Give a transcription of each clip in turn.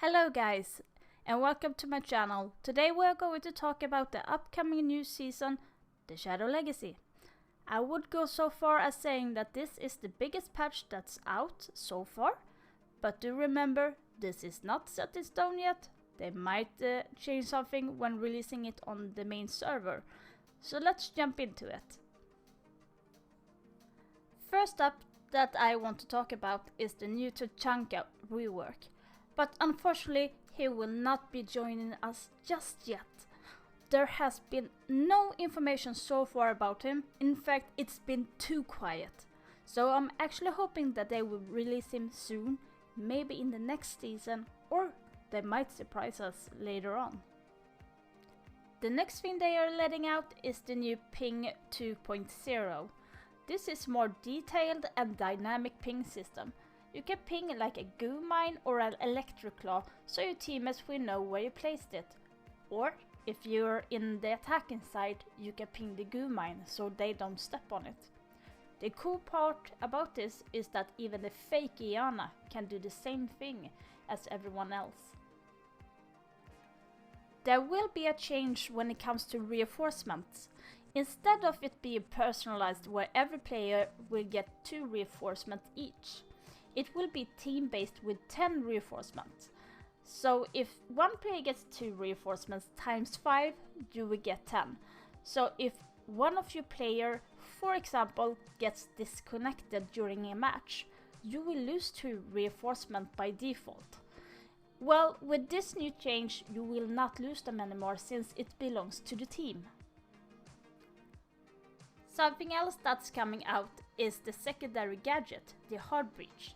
Hello guys, and welcome to my channel. Today we are going to talk about the upcoming new season, The Shadow Legacy. I would go so far as saying that this is the biggest patch that's out so far, but do remember, this is not set in stone yet. They might change something when releasing it on the main server. So let's jump into it. First up that I want to talk about is the new to Chango rework. But unfortunately, he will not be joining us just yet. There has been no information so far about him. In fact, it's been too quiet. So I'm actually hoping that they will release him soon, maybe in the next season, or they might surprise us later on. The next thing they are letting out is the new ping 2.0. This is more detailed and dynamic ping system. You can ping like a goo mine or an electric claw, so your teammates will know where you placed it. Or, if you're in the attacking side, you can ping the goo mine so they don't step on it. The cool part about this is that even the fake Iana can do the same thing as everyone else. There will be a change when it comes to reinforcements. Instead of it being personalized where every player will get 2 reinforcements each, it will be team-based with 10 reinforcements. So if one player gets 2 reinforcements times 5, you will get 10. So if one of your player, for example, gets disconnected during a match, you will lose 2 reinforcements by default. Well, with this new change, you will not lose them anymore since it belongs to the team. Something else that's coming out is the secondary gadget, the hard breach.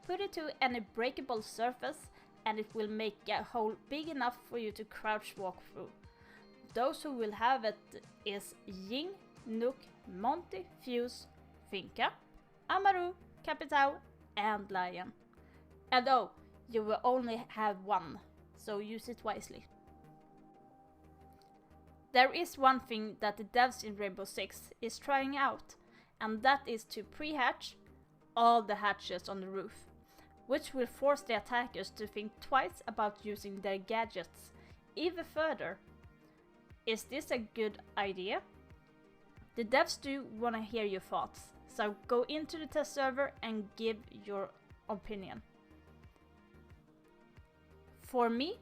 Put it to any breakable surface and it will make a hole big enough for you to crouch walk through. Those who will have it is Ying, Nook, Monty, Fuse, Finka, Amaru, Capitao and Lion. And oh, you will only have one, so use it wisely. There is one thing that the devs in Rainbow Six is trying out, and that is to pre-hatch all the hatches on the roof, which will force the attackers to think twice about using their gadgets even further. Is this a good idea? The devs do want to hear your thoughts, so go into the test server and give your opinion. For me,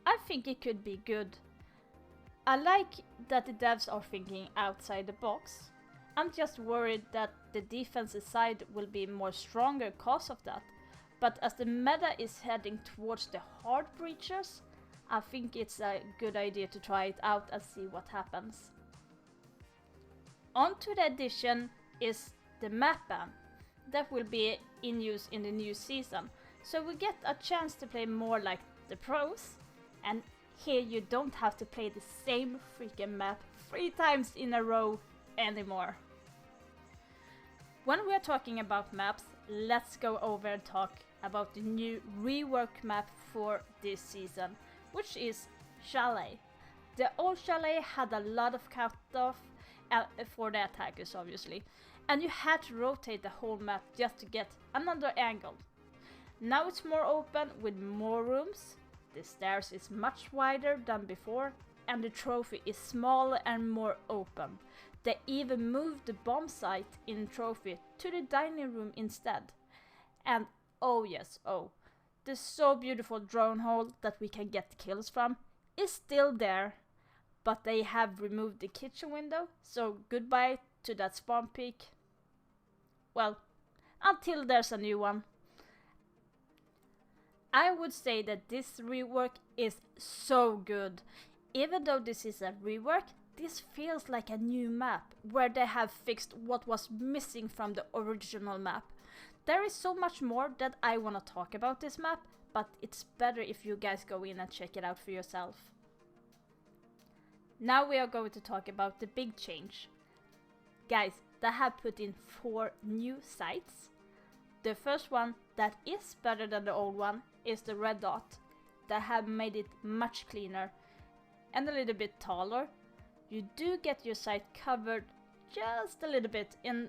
I think it could be good. I like that the devs are thinking outside the box. I'm just worried that the defensive side will be more stronger cause of that. But as the meta is heading towards the hard breachers, I think it's a good idea to try it out and see what happens. On to the addition is the map ban that will be in use in the new season. So we get a chance to play more like the pros, and here you don't have to play the same freaking map 3 times in a row anymore. When we are talking about maps, let's go over and talk about the new rework map for this season, which is Chalet. The old Chalet had a lot of cutoff for the attackers obviously, and you had to rotate the whole map just to get another angle. Now it's more open with more rooms, the stairs is much wider than before, and the trophy is smaller and more open. They even moved the bomb site in trophy to the dining room instead. And oh yes, the so beautiful drone hole that we can get kills from is still there, but they have removed the kitchen window, so goodbye to that spawn peak. Well, until there's a new one. I would say that this rework is so good. Even though this is a rework, this feels like a new map, where they have fixed what was missing from the original map. There is so much more that I want to talk about this map, but it's better if you guys go in and check it out for yourself. Now we are going to talk about the big change. Guys, they have put in 4 new sites. The first one that is better than the old one is the red dot. They have made it much cleaner and a little bit taller. You do get your site covered just a little bit in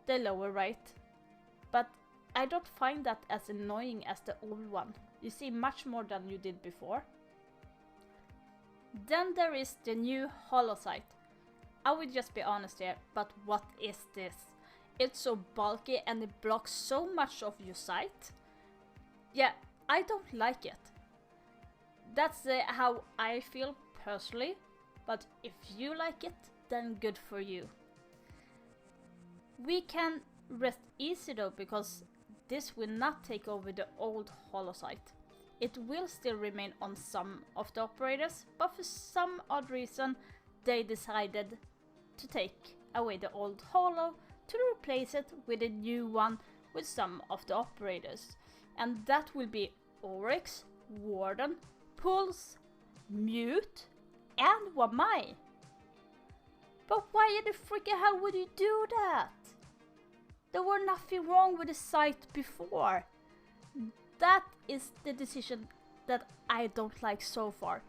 the lower right, but I don't find that as annoying as the old one. You see much more than you did before. Then there is the new holo sight. I will just be honest here, but what is this? It's so bulky and it blocks so much of your sight. Yeah, I don't like it. That's how I feel personally, but if you like it, then good for you. We can rest easy though, because this will not take over the old holo sight. It will still remain on some of the operators, but for some odd reason they decided to take away the old holo to replace it with a new one with some of the operators. And that will be Oryx, Warden, Pulse, Mute, and Wamai. But why in the freaking hell would you do that? There were nothing wrong with the sight before. That is the decision that I don't like so far.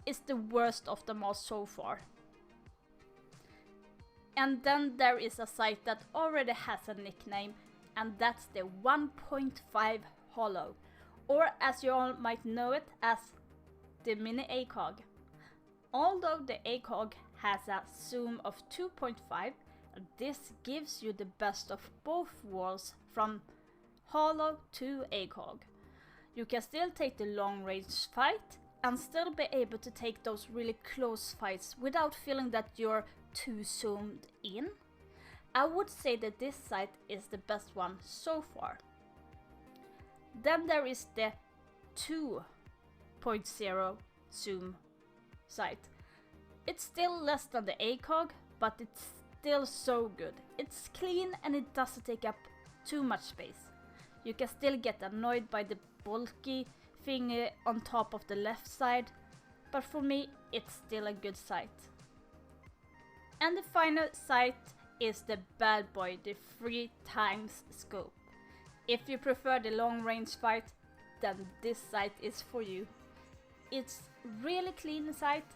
It's the worst of them all so far. And then there is a sight that already has a nickname, and that's the 1.5 holo, or as you all might know it as the mini ACOG. Although the ACOG has a zoom of 2.5, this gives you the best of both worlds from holo to ACOG. You can still take the long range fight and still be able to take those really close fights without feeling that you're too zoomed in. I would say that this sight is the best one so far. Then there is the 2.0 zoom sight. It's still less than the ACOG, but it's still so good. It's clean and it doesn't take up too much space. You can still get annoyed by the bulky thing on top of the left side, but for me it's still a good sight. And the final sight is the bad boy, the 3x scope. If you prefer the long range fight, then this sight is for you. It's really clean sight,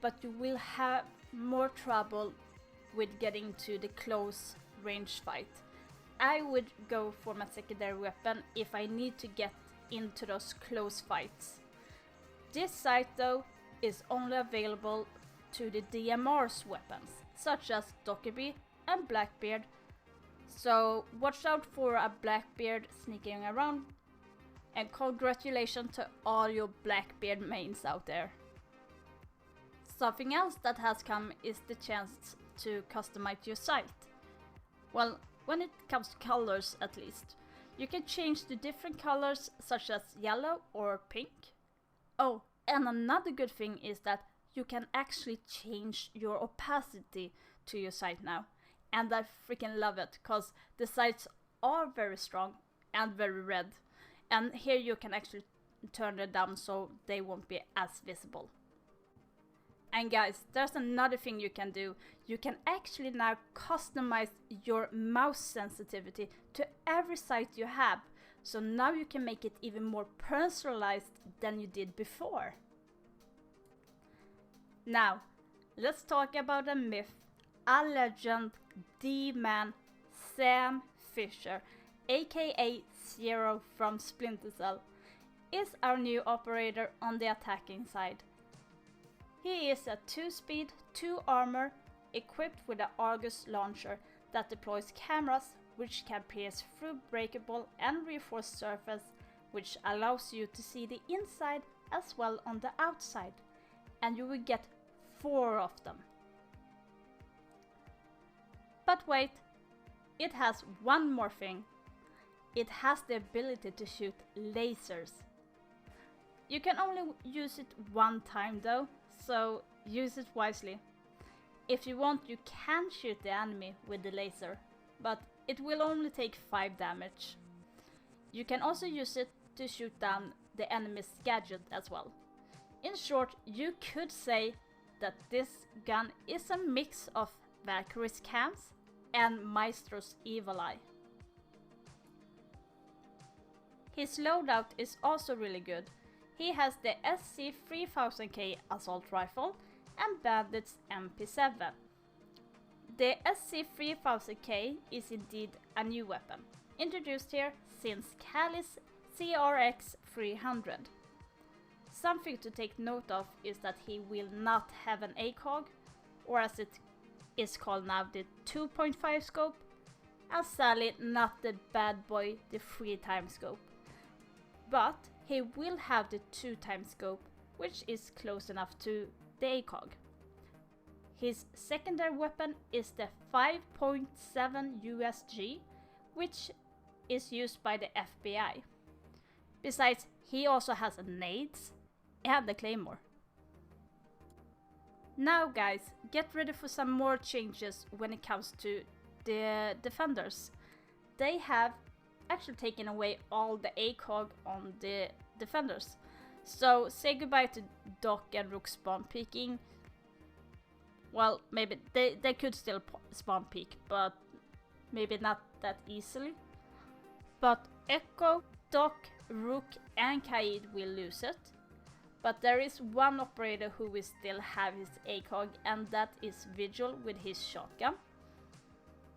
but you will have more trouble with getting to the close range fight. I would go for my secondary weapon if I need to get into those close fights. This sight though is only available to the DMR's weapons, such as Dockerby and Blackbeard, so watch out for a Blackbeard sneaking around, and congratulations to all your Blackbeard mains out there. Something else that has come is the chance to customize your sight. Well, when it comes to colors at least, you can change to different colors such as yellow or pink. Oh, and another good thing is that you can actually change your opacity to your sight now. And I freaking love it, cause the sights are very strong and very red. And here you can actually turn them down so they won't be as visible. And guys, there's another thing you can do. You can actually now customize your mouse sensitivity to every sight you have. So now you can make it even more personalized than you did before. Now, let's talk about a myth, a legend, the man, Sam Fisher, aka Zero from Splinter Cell, is our new operator on the attacking side. He is a 2-speed, 2 armor, equipped with an Argus launcher that deploys cameras which can pierce through breakable and reinforced surface, which allows you to see the inside as well on the outside, and you will get 4 of them. But wait, it has one more thing. It has the ability to shoot lasers. You can only use it one time though, so use it wisely. If you want, you can shoot the enemy with the laser, but it will only take 5 damage. You can also use it to shoot down the enemy's gadget as well. In short, you could say that this gun is a mix of Valkyrie's cams and Maestro's evil eye. His loadout is also really good. He has the SC3000K assault rifle and Bandit's MP7. The SC3000K is indeed a new weapon, introduced here since Cali's CRX 300. Something to take note of is that he will not have an ACOG, or as it is called now, the 2.5 scope, and sadly not the bad boy, the 3x scope. But he will have the 2x scope, which is close enough to the ACOG. His secondary weapon is the 5.7 USG, which is used by the FBI. Besides, he also has a nades and the claymore. Now guys, get ready for some more changes when it comes to the defenders. They have actually taken away all the ACOG on the defenders. So say goodbye to Doc and Rook spawn peeking. Well, maybe they could still spawn peek, but maybe not that easily. But Echo, Doc, Rook and Kaid will lose it. But there is one operator who will still have his ACOG, and that is Vigil with his shotgun.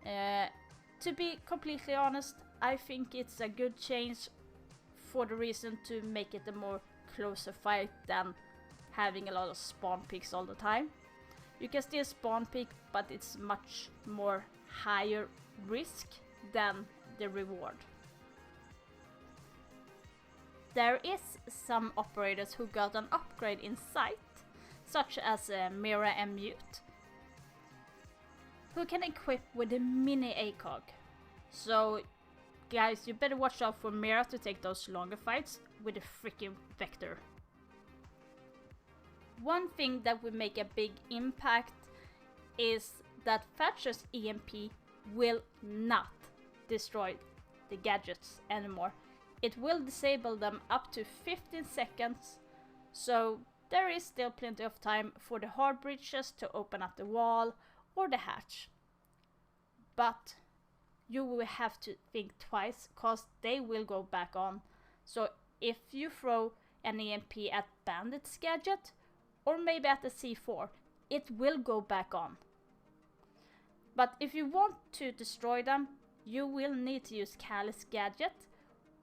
To be completely honest, I think it's a good change for the reason to make it a more closer fight than having a lot of spawn peeks all the time. You can still spawn peek, but it's much more higher risk than the reward. There is some operators who got an upgrade in sight, such as Mira and Mute, who can equip with a mini ACOG. So guys, you better watch out for Mira to take those longer fights with a freaking Vector. One thing that will make a big impact is that Thatcher's EMP will not destroy the gadgets anymore. It will disable them up to 15 seconds, so there is still plenty of time for the hard breaches to open up the wall or the hatch. But you will have to think twice, cause they will go back on. So if you throw an EMP at Bandit's gadget, or maybe at the C4, it will go back on. But if you want to destroy them, you will need to use Callie's gadget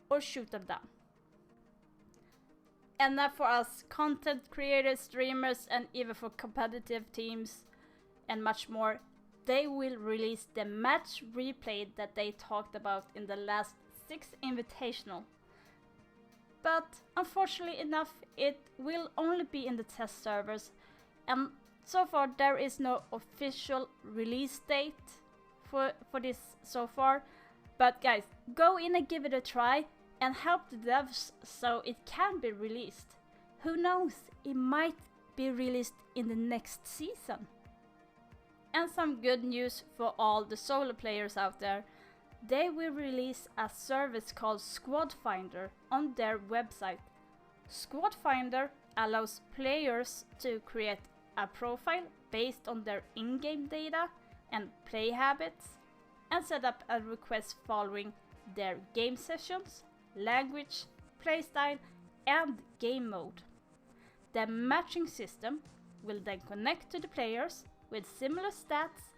or shoot them down. And now for us content creators, streamers, and even for competitive teams and much more, they will release the match replay that they talked about in the last 6 invitational. But unfortunately enough, it will only be in the test servers, and so far there is no official release date for this so far. But guys, go in and give it a try and help the devs so it can be released. Who knows, it might be released in the next season. And some good news for all the solo players out there. They will release a service called Squad Finder on their website. Squad Finder allows players to create a profile based on their in-game data and play habits, and set up a request following their game sessions, language, playstyle, and game mode. The matching system will then connect to the players with similar stats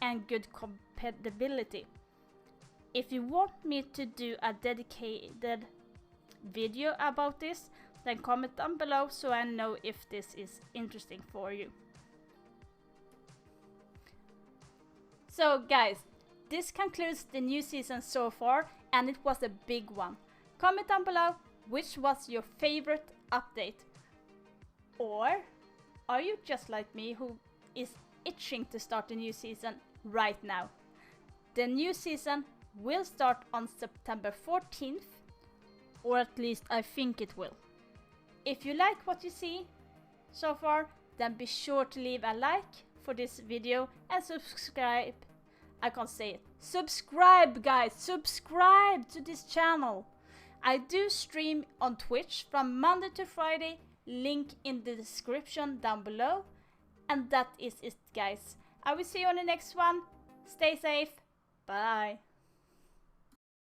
and good compatibility. If you want me to do a dedicated video about this, then comment down below so I know if this is interesting for you. So guys, this concludes the new season so far, and it was a big one. Comment down below which was your favorite update. Or are you just like me who is itching to start the new season right now? The new season will start on September 14th, or at least I think it will. If you like what you see so far, then be sure to leave a like for this video and subscribe. I can't say it. Subscribe guys, subscribe to this channel. I do stream on Twitch from Monday to Friday, link in the description down below. And that is it guys. I will see you on the next one. Stay safe. Bye.